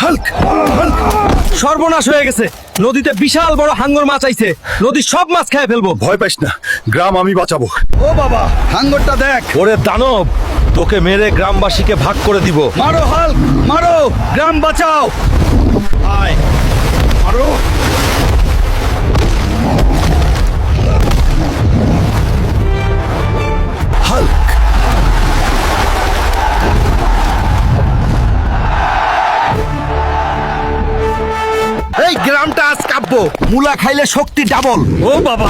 Hulk Hulk সর্বনাশ হয়ে গেছে। নদীতে বিশাল বড় হাঙ্গর মাছ আইছে। নদীর সব মাছ খেয়ে ফেলবো। ভয় পাইস না, গ্রাম আমি বাঁচাবো। ও বাবা, হাঙ্গরটা দেখ। ওরে দানব, তোকে মেরে গ্রামবাসীকে ভাগ করে দিব। মারো হাল্ক, মারো, গ্রাম বাঁচাও। আয় মারো। হাল্ক এই গ্রামটা আজ কাঁপবো। মুলা খাইলে শক্তি ডাবল। ও বাবা,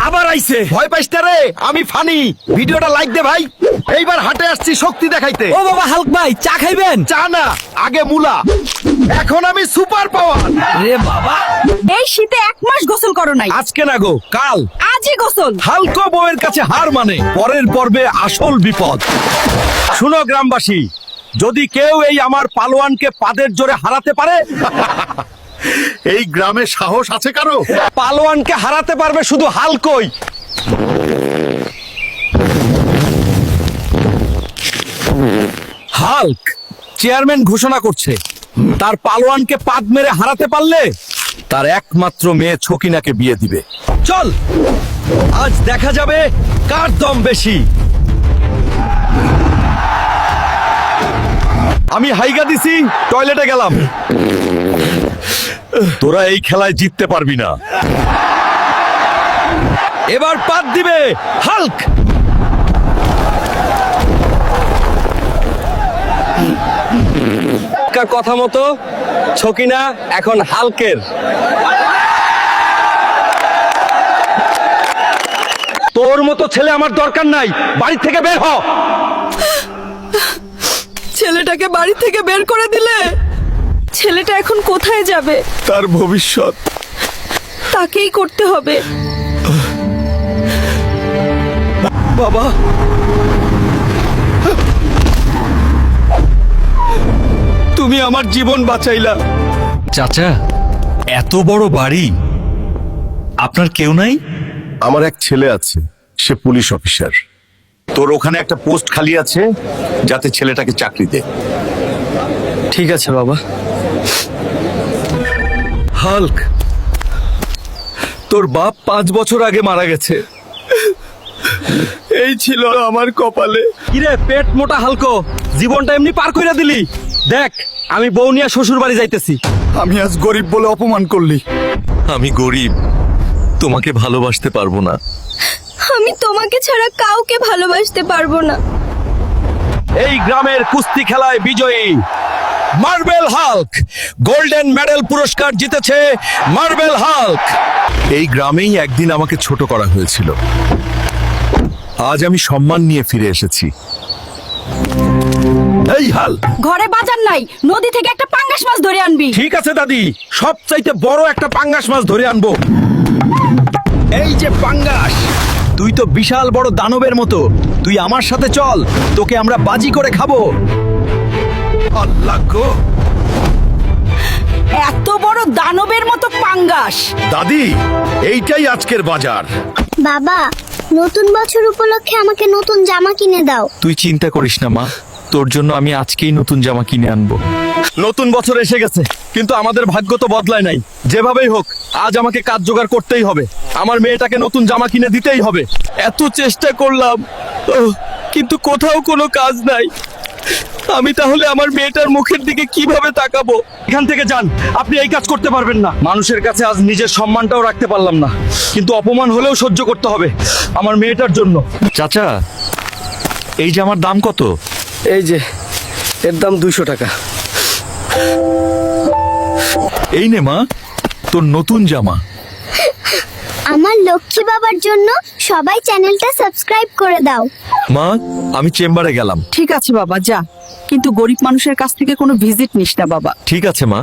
আবার আইছে। ভয় পাইস না রে, আমি ফানি। ভিডিওটা লাইক দে ভাই। এইবার হাটে আসছি শক্তি দেখাইতে। ও বাবা, হাল্ক ভাই চা খাইবেন? চা না, আগে মুলা। এখন আমি সুপার পাওয়ার। রে বাবা, এই শীতে 1 মাস গোসল করো নাই, আজকে না গো, কাল। আজই গোসল। হালকো বউয়ের কাছে হার মানে পরের পর্বে আসল বিপদ। শুনো গ্রামবাসী, যদি কেউ এই আমার পালোয়ানকে পাদের জোরে হারাতে পারে, এই গ্রামে সাহস আছে কারো? পালোয়ানকে হারাতে পারবে শুধু হালকোই। হাল্ক চেয়ারম্যান ঘোষণা করছে, তার পালোয়ানকে পাদ মেরে হারাতে পারলে তার একমাত্র মেয়ে ছকিনাকে বিয়ে দিবে। চল, আজ দেখা যাবে কার দম বেশি। আমি হাইগা দিছি, টয়লেটে গেলাম। তোরা এই খেলায় জিততে পারবি না। এবার পাদ দিবে হাল্ক। কথা মতো ছকিনা এখন হাল্কের। তোর মতো ছেলে আমার দরকার নাই, বাড়ি থেকে বের হ। ছেলেটাকে বাড়ি থেকে বের করে দিলে, ছেলেটা এখন কোথায় যাবে? তার ভবিষ্যৎ তাকেই করতে হবে। বাবা, তুমি আমার জীবন বাঁচাইলা। চাচা, এত বড় বাড়ি, আপনার কেউ নাই? আমার এক ছেলে আছে, সে পুলিশ অফিসার। তোর ওখানে একটা পোস্ট খালি আছে, যাতে ছেলেটাকে চাকরি দে। ঠিক আছে বাবা। হাল্ক, তোর বাপ 5 বছর আগে মারা গেছে। এই ছিল আমার কপালে। কিরে পেট মোটা হালকো, জীবনটা এমনি পার কইরা দিলি। দেখ, আমি বউ নিয়ে শ্বশুর বাড়ি যাইতেছি। আমি আজ গরিব বলে অপমান করলি। আমি গরিব, তোমাকে ভালোবাসতে পারবো না। আমি তোমাকে ছাড়া কাউকে ভালোবাসতে পারবো না। এই গ্রামের কুস্তি খেলায় বিজয়ী মার্বেল হাল্ক। গোল্ডেন মেডেল পুরস্কার জিতেছে মার্বেল হাল্ক। এই গ্রামেই একদিন আমাকে ছোট করা হয়েছিল, আজ আমি সম্মান নিয়ে ফিরে এসেছি। এই হাল, ঘরে বাজার নাই, নদী থেকে একটা পাঙ্গাস মাছ ধরে আনবি। ঠিক আছে দাদি, সবচাইতে বড় একটা পাঙ্গাস মাছ ধরে আনবো। এই যে পাঙ্গাস, তুই তো বিশাল বড় দানবের মতো। তুই আমার সাথে চল, তোকে আমরা বাজি করে খাবো। আল্লাহ গো, এত বড় দানবের মতো পাঙ্গাস। দাদি, এইটাই আজকের বাজার। বাবা, নতুন বছর উপলক্ষে আমাকে নতুন জামা কিনে দাও। তুই চিন্তা করিস না মা, তোর জন্য আমি আজকেই নতুন জামা কিনে আনবো। নতুন বছর এসে গেছে, কিন্তু আমাদের ভাগ্য তো বদলায় নাই। যেভাবেই হোক, আজ আমাকে কাজ জোগাড় করতেই হবে। আমার মেয়েটাকে নতুন জামা কিনে দিতেই হবে। এত চেষ্টা করলাম, কিন্তু কোথাও কোনো কাজ নাই। আমি তাহলে আমার মেয়েটার মুখের দিকে কিভাবে তাকাবো? এখান থেকে যান, আপনি এই কাজ করতে পারবেন না। মানুষের কাছে আজ নিজের সম্মানটাও রাখতে পারলাম না, কিন্তু অপমান হলেও সহ্য করতে হবে আমার মেয়েটার জন্য। চাচা, এই জামার দাম কত? এই যে, এর দাম 200 টাকা। এই নে মা, তোর নতুন জামা। আমার লক্ষ্মী বাবার জন্য সবাই চ্যানেলটা সাবস্ক্রাইব করে দাও। মা, আমি চেম্বারে গেলাম। ঠিক আছে বাবা, যা, কিন্তু গরিব মানুষের কাছ থেকে কোনো ভিজিট নিস না বাবা। ঠিক আছে মা।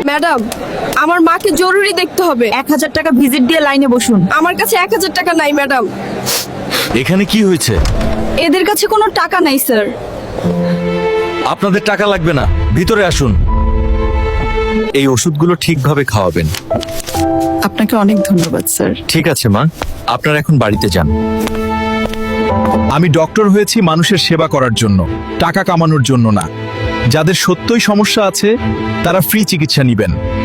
ম্যাডাম, আমার মাকে জরুরি দেখতে হবে। 1000 টাকা ভিজিট দিয়ে লাইনে বসুন। আমার কাছে 1000 টাকা নাই ম্যাডাম। এখানে কি হয়েছে? এদের কাছে কোনো টাকা নাই স্যার। আপনাদের টাকা লাগবে না, ভিতরে আসুন। এই ওষুধগুলো ঠিকভাবে খাওয়াবেন। আপনাকে অনেক ধন্যবাদ স্যার। ঠিক আছে মা, আপনারা এখন বাড়িতে যান। আমি ডক্টর হয়েছি মানুষের সেবা করার জন্য, টাকা কামানোর জন্য না। যাদের সত্যই সমস্যা আছে তারা ফ্রি চিকিৎসা নেবেন।